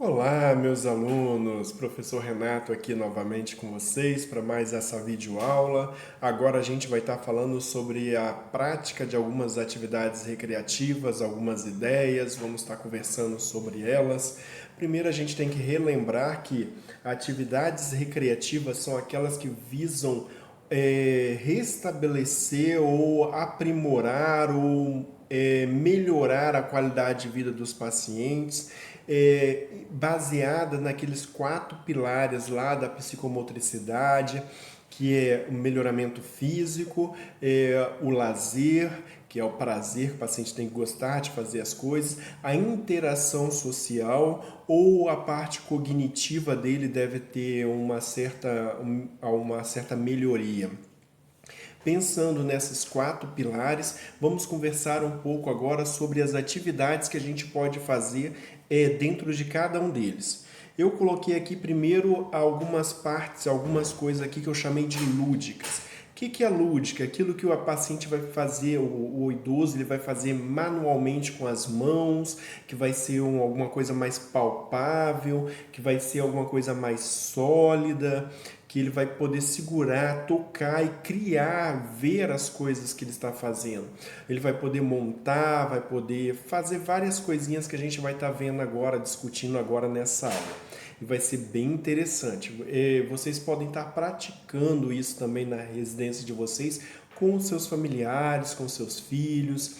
Olá, meus alunos, professor Renato aqui novamente com vocês para mais essa videoaula. Agora a gente vai estar falando sobre a prática de algumas atividades recreativas, algumas ideias, vamos estar conversando sobre elas. Primeiro a gente tem que relembrar que atividades recreativas são aquelas que visam restabelecer ou aprimorar ou melhorar a qualidade de vida dos pacientes, baseada naqueles 4 pilares lá da psicomotricidade, que é o melhoramento físico, o lazer, que é o prazer que o paciente tem que gostar de fazer as coisas, a interação social ou a parte cognitiva dele deve ter uma certa melhoria. Pensando nesses 4 pilares, vamos conversar um pouco agora sobre as atividades que a gente pode fazer dentro de cada um deles. Eu coloquei aqui primeiro algumas partes, algumas coisas aqui que eu chamei de lúdicas. O que é lúdica? Aquilo que o paciente vai fazer, o idoso ele vai fazer manualmente com as mãos, que vai ser alguma coisa mais palpável, que vai ser alguma coisa mais sólida, que ele vai poder segurar, tocar e criar, ver as coisas que ele está fazendo. Ele vai poder montar, vai poder fazer várias coisinhas que a gente vai estar vendo agora, discutindo agora nessa aula. E vai ser bem interessante. Vocês podem estar praticando isso também na residência de vocês com os seus familiares, com seus filhos,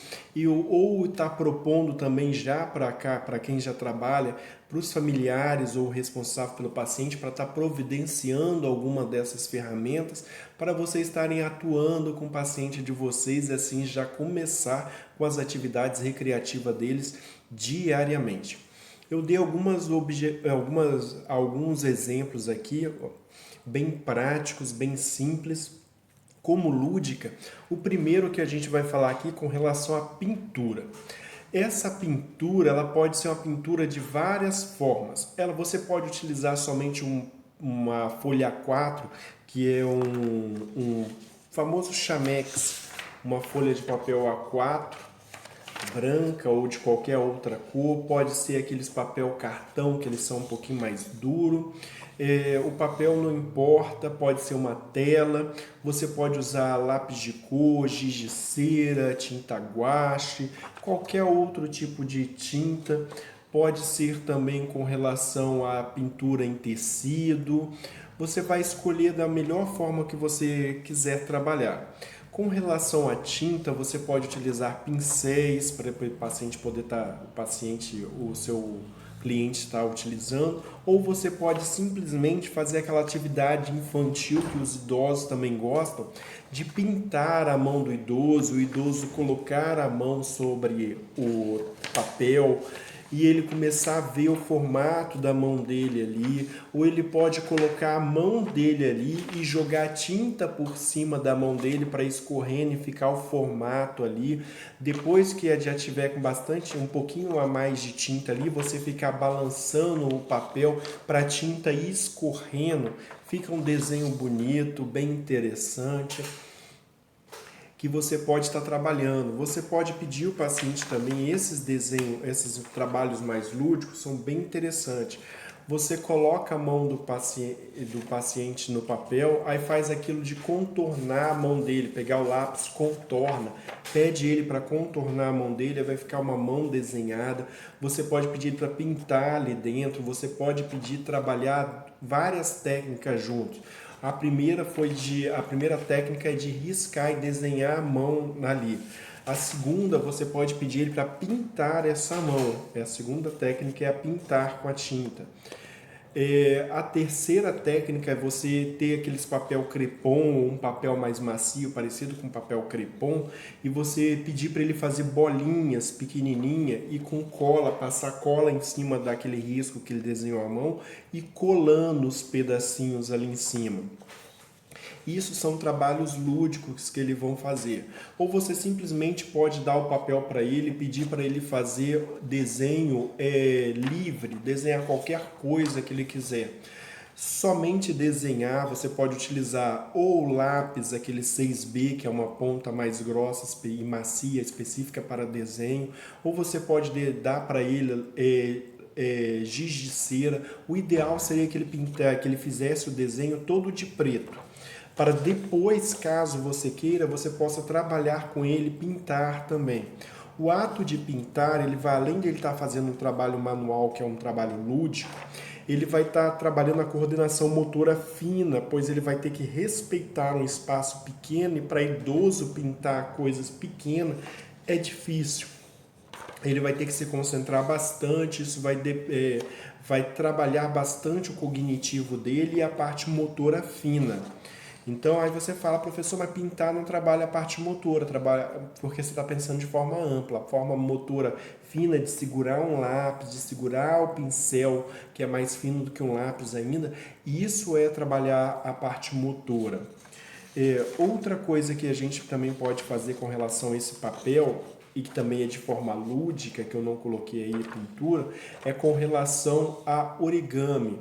ou está propondo também já para cá, para quem já trabalha, para os familiares ou responsável pelo paciente, para estar providenciando alguma dessas ferramentas para vocês estarem atuando com o paciente de vocês e assim já começar com as atividades recreativas deles diariamente. Eu dei alguns exemplos aqui, bem práticos, bem simples, como lúdica. O primeiro que a gente vai falar aqui com relação à pintura. Essa pintura ela pode ser uma pintura de várias formas. Você pode utilizar somente uma folha A4, que é um famoso chamex, uma folha de papel A4, branca ou de qualquer outra cor, pode ser aqueles papel cartão que eles são um pouquinho mais duro. O papel não importa, pode ser uma tela, você pode usar lápis de cor, giz de cera, tinta guache, qualquer outro tipo de tinta, pode ser também com relação à pintura em tecido, você vai escolher da melhor forma que você quiser trabalhar. Com relação à tinta, você pode utilizar pincéis para o paciente poder o seu cliente estar utilizando, ou você pode simplesmente fazer aquela atividade infantil que os idosos também gostam, de pintar a mão do idoso, o idoso colocar a mão sobre o papel e ele começar a ver o formato da mão dele ali, ou ele pode colocar a mão dele ali e jogar tinta por cima da mão dele para escorrendo e ficar o formato ali. Depois que já tiver com um pouquinho a mais de tinta ali, você ficar balançando o papel para a tinta ir escorrendo, fica um desenho bonito, bem interessante, que você pode estar trabalhando. Você pode pedir ao paciente também esses desenhos, esses trabalhos mais lúdicos são bem interessantes. Você coloca a mão do paciente no papel, aí faz aquilo de contornar a mão dele, pegar o lápis, contorna, pede ele para contornar a mão dele, aí vai ficar uma mão desenhada. Você pode pedir para pintar ali dentro, você pode pedir trabalhar várias técnicas juntos. A primeira técnica é de riscar e desenhar a mão ali. A segunda, você pode pedir ele para pintar essa mão. A segunda técnica é a pintar com a tinta. A terceira técnica é você ter aqueles papel crepom ou um papel mais macio, parecido com papel crepom, e você pedir para ele fazer bolinhas pequenininha e com cola, passar cola em cima daquele risco que ele desenhou à mão e colando os pedacinhos ali em cima. Isso são trabalhos lúdicos que eles vão fazer. Ou você simplesmente pode dar o papel para ele, pedir para ele fazer desenho livre, desenhar qualquer coisa que ele quiser. Somente desenhar, você pode utilizar ou o lápis, aquele 6B, que é uma ponta mais grossa e macia, específica para desenho, ou você pode dar para ele giz de cera. O ideal seria que ele fizesse o desenho todo de preto, para depois, caso você queira, você possa trabalhar com ele, pintar também. O ato de pintar, ele vai além de ele estar fazendo um trabalho manual, que é um trabalho lúdico, ele vai estar trabalhando a coordenação motora fina, pois ele vai ter que respeitar um espaço pequeno, e para idoso pintar coisas pequenas é difícil. Ele vai ter que se concentrar bastante, isso vai trabalhar bastante o cognitivo dele e a parte motora fina. Então aí você fala, professor, mas pintar não trabalha a parte motora, trabalha porque você está pensando de forma ampla, a forma motora fina de segurar um lápis, de segurar o pincel, que é mais fino do que um lápis ainda, isso é trabalhar a parte motora. Outra coisa que a gente também pode fazer com relação a esse papel, e que também é de forma lúdica, que eu não coloquei aí a pintura, é com relação a origami.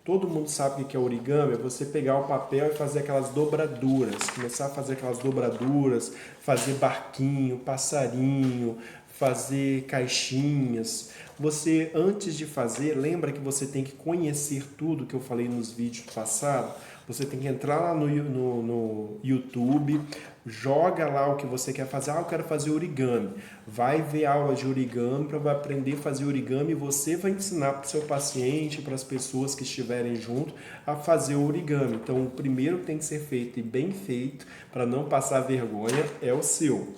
Todo mundo sabe o que é origami, é você pegar o papel e fazer aquelas dobraduras, começar a fazer aquelas dobraduras, fazer barquinho, passarinho, fazer caixinhas. Você, antes de fazer, lembra que você tem que conhecer tudo que eu falei nos vídeos passados? Você tem que entrar lá no YouTube, joga lá o que você quer fazer. Eu quero fazer origami. Vai ver aula de origami para aprender a fazer origami, e você vai ensinar para o seu paciente, para as pessoas que estiverem junto, a fazer o origami. Então, o primeiro que tem que ser feito e bem feito, para não passar vergonha, é o seu.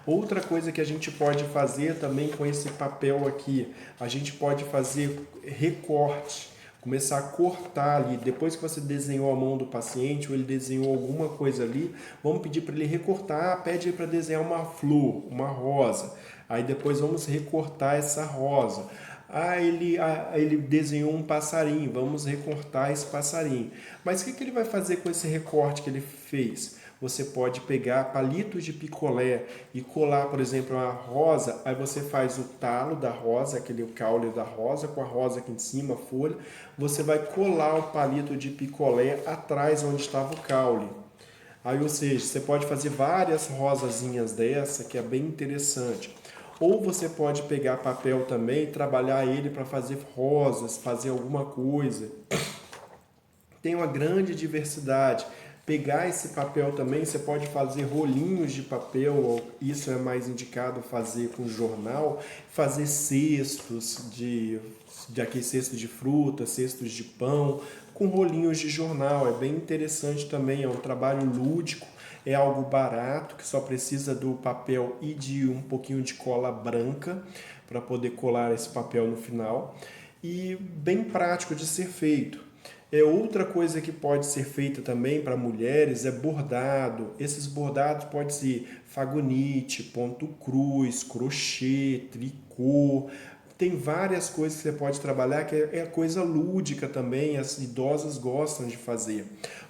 Outra coisa que a gente pode fazer também com esse papel aqui, a gente pode fazer recorte. Começar a cortar ali, depois que você desenhou a mão do paciente ou ele desenhou alguma coisa ali, vamos pedir para ele recortar, pede para desenhar uma flor, uma rosa. Aí depois vamos recortar essa rosa. Ele desenhou um passarinho, vamos recortar esse passarinho. Mas o que ele vai fazer com esse recorte que ele fez? Você pode pegar palitos de picolé e colar, por exemplo, uma rosa, aí você faz o talo da rosa, aquele caule da rosa, com a rosa aqui em cima, a folha, você vai colar o palito de picolé atrás onde estava o caule. Aí, ou seja, você pode fazer várias rosazinhas dessa, que é bem interessante. Ou você pode pegar papel também e trabalhar ele para fazer rosas, fazer alguma coisa. Tem uma grande diversidade. Pegar esse papel também, você pode fazer rolinhos de papel, isso é mais indicado fazer com jornal, fazer cestos aqui cesto de fruta, cestos de pão, com rolinhos de jornal, é bem interessante também, é um trabalho lúdico, é algo barato, que só precisa do papel e de um pouquinho de cola branca, para poder colar esse papel no final, e bem prático de ser feito. Outra coisa que pode ser feita também para mulheres é bordado. Esses bordados podem ser fagonite, ponto cruz, crochê, tricô. Tem várias coisas que você pode trabalhar que é coisa lúdica também, as idosas gostam de fazer.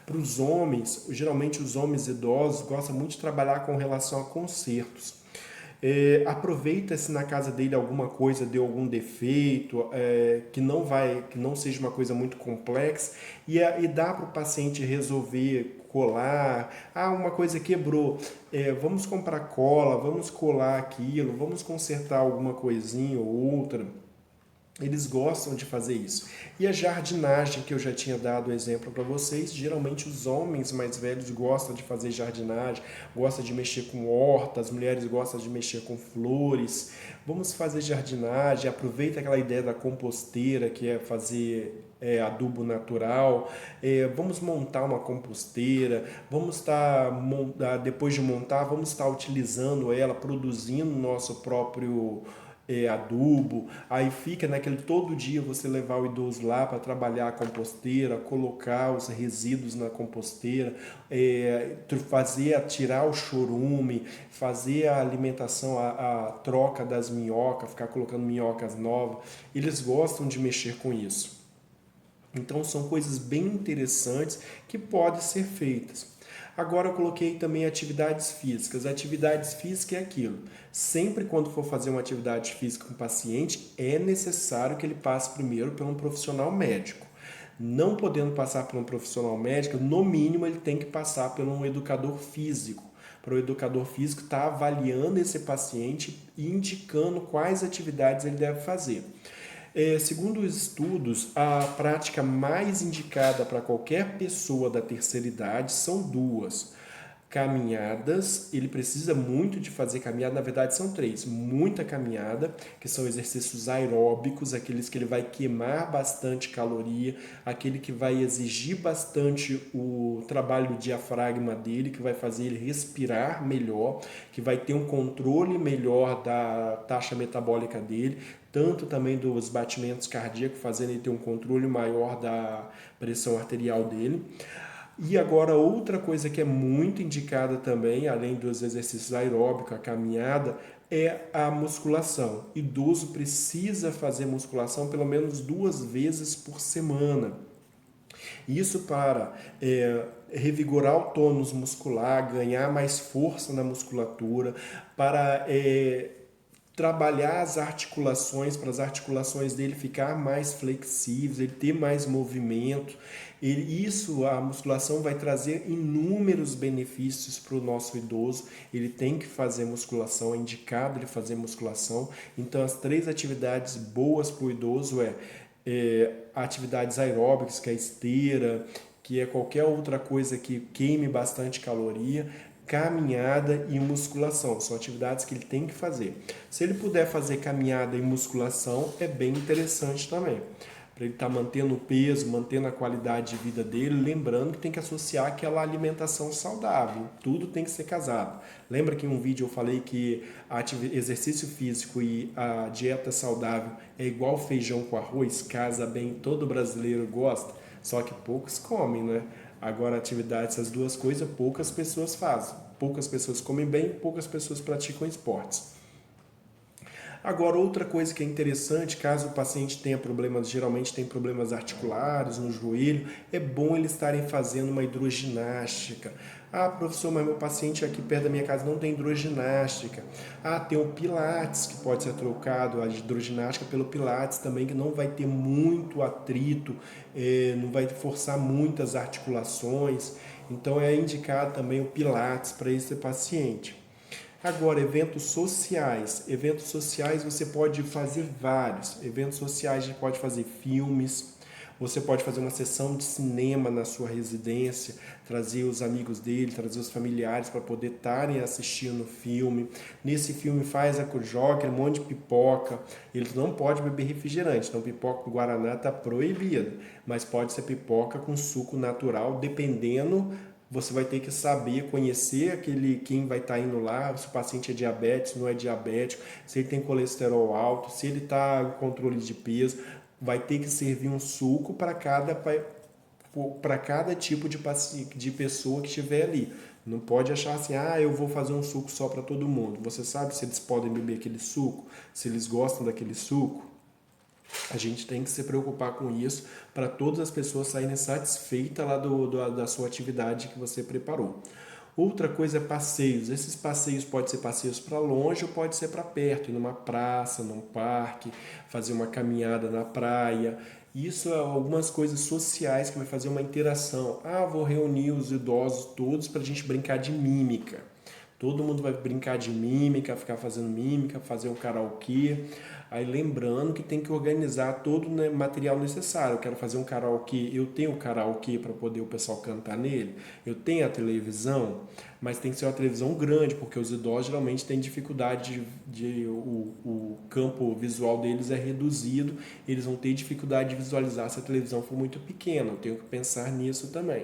Para os homens, geralmente os homens idosos gostam muito de trabalhar com relação a concertos. Aproveita se na casa dele alguma coisa deu algum defeito, que não seja uma coisa muito complexa, e dá para o paciente resolver colar. Uma coisa quebrou, vamos comprar cola, vamos colar aquilo, vamos consertar alguma coisinha ou outra. Eles gostam de fazer isso. E a jardinagem, que eu já tinha dado exemplo para vocês, geralmente os homens mais velhos gostam de fazer jardinagem, gostam de mexer com horta, as mulheres gostam de mexer com flores. Vamos fazer jardinagem, aproveita aquela ideia da composteira, que é fazer adubo natural. Vamos montar uma composteira, depois de montar, vamos estar utilizando ela, produzindo nosso próprio adubo. Aí fica naquele todo dia você levar o idoso lá para trabalhar a composteira, colocar os resíduos na composteira, tirar o chorume, fazer a alimentação, a troca das minhocas, ficar colocando minhocas novas. Eles gostam de mexer com isso. Então são coisas bem interessantes que podem ser feitas. Agora eu coloquei também atividades físicas. Atividades físicas é aquilo. Sempre quando for fazer uma atividade física com o paciente, é necessário que ele passe primeiro por um profissional médico. Não podendo passar por um profissional médico, no mínimo ele tem que passar por um educador físico, para o educador físico estar avaliando esse paciente e indicando quais atividades ele deve fazer. Segundo os estudos, a prática mais indicada para qualquer pessoa da terceira idade são duas. Caminhadas, ele precisa muito de fazer caminhada, na verdade são três. Muita caminhada, que são exercícios aeróbicos, aqueles que ele vai queimar bastante caloria, aquele que vai exigir bastante o trabalho do diafragma dele, que vai fazer ele respirar melhor, que vai ter um controle melhor da taxa metabólica dele, tanto também dos batimentos cardíacos, fazendo ele ter um controle maior da pressão arterial dele. E agora outra coisa que é muito indicada também, além dos exercícios aeróbicos, a caminhada, é a musculação. Idoso precisa fazer musculação pelo menos 2 vezes por semana. Isso para revigorar o tônus muscular, ganhar mais força na musculatura, para trabalhar as articulações, para as articulações dele ficar mais flexíveis, ele ter mais movimento. A musculação vai trazer inúmeros benefícios para o nosso idoso. Ele tem que fazer musculação, é indicado ele fazer musculação. Então, as 3 atividades boas para o idoso atividades aeróbicas, que é esteira, que é qualquer outra coisa que queime bastante caloria, caminhada e musculação. São atividades que ele tem que fazer. Se ele puder fazer caminhada e musculação, é bem interessante também. Para ele estar mantendo o peso, mantendo a qualidade de vida dele, lembrando que tem que associar aquela alimentação saudável. Tudo tem que ser casado. Lembra que em um vídeo eu falei que exercício físico e a dieta saudável é igual feijão com arroz? Casa bem, todo brasileiro gosta, só que poucos comem, né? Agora, essas duas coisas, poucas pessoas fazem. Poucas pessoas comem bem, poucas pessoas praticam esportes. Agora, outra coisa que é interessante, caso o paciente tenha problemas, geralmente tem problemas articulares no joelho, é bom eles estarem fazendo uma hidroginástica. Ah, professor, mas meu paciente aqui perto da minha casa não tem hidroginástica. Ah, tem o Pilates, que pode ser trocado, a hidroginástica pelo Pilates também, que não vai ter muito atrito, não vai forçar muitas articulações. Então, é indicado também o Pilates para esse paciente. Agora, eventos sociais. Eventos sociais você pode fazer vários. Eventos sociais a gente pode fazer filmes, você pode fazer uma sessão de cinema na sua residência, trazer os amigos dele, trazer os familiares para poder estarem assistindo o filme. Nesse filme joga um monte de pipoca. Eles não podem beber refrigerante, então pipoca com guaraná está proibido, mas pode ser pipoca com suco natural, dependendo. Você vai ter que saber, conhecer quem vai estar indo lá, se o paciente é diabetes, não é diabético, se ele tem colesterol alto, se ele está com controle de peso. Vai ter que servir um suco para cada tipo de pessoa que estiver ali. Não pode achar assim, eu vou fazer um suco só para todo mundo. Você sabe se eles podem beber aquele suco? Se eles gostam daquele suco? A gente tem que se preocupar com isso para todas as pessoas saírem satisfeitas lá da sua atividade que você preparou. Outra coisa é passeios. Esses passeios podem ser passeios para longe ou pode ser para perto, ir numa praça, num parque, fazer uma caminhada na praia. Isso é algumas coisas sociais que vai fazer uma interação. Vou reunir os idosos todos para a gente brincar de mímica. Todo mundo vai brincar de mímica, ficar fazendo mímica, fazer um karaokê. Aí lembrando que tem que organizar todo o material necessário. Eu quero fazer um karaokê, eu tenho o karaokê para poder o pessoal cantar nele. Eu tenho a televisão, mas tem que ser uma televisão grande, porque os idosos geralmente têm dificuldade o campo visual deles é reduzido. Eles vão ter dificuldade de visualizar se a televisão for muito pequena. Eu tenho que pensar nisso também.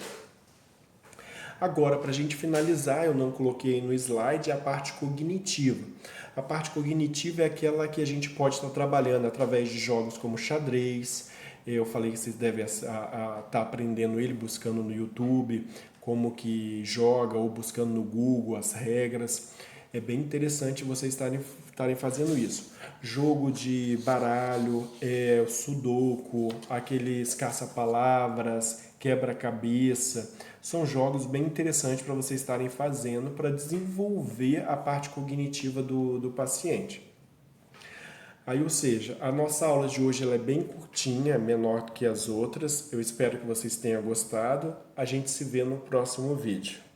Agora, para a gente finalizar, eu não coloquei no slide a parte cognitiva. A parte cognitiva é aquela que a gente pode estar trabalhando através de jogos como xadrez. Eu falei que vocês devem estar aprendendo ele, buscando no YouTube como que joga ou buscando no Google as regras. É bem interessante vocês estarem fazendo isso. Jogo de baralho, sudoku, aqueles caça-palavras, quebra-cabeça. São jogos bem interessantes para vocês estarem fazendo para desenvolver a parte cognitiva do paciente. Aí, ou seja, a nossa aula de hoje ela é bem curtinha, menor do que as outras. Eu espero que vocês tenham gostado. A gente se vê no próximo vídeo.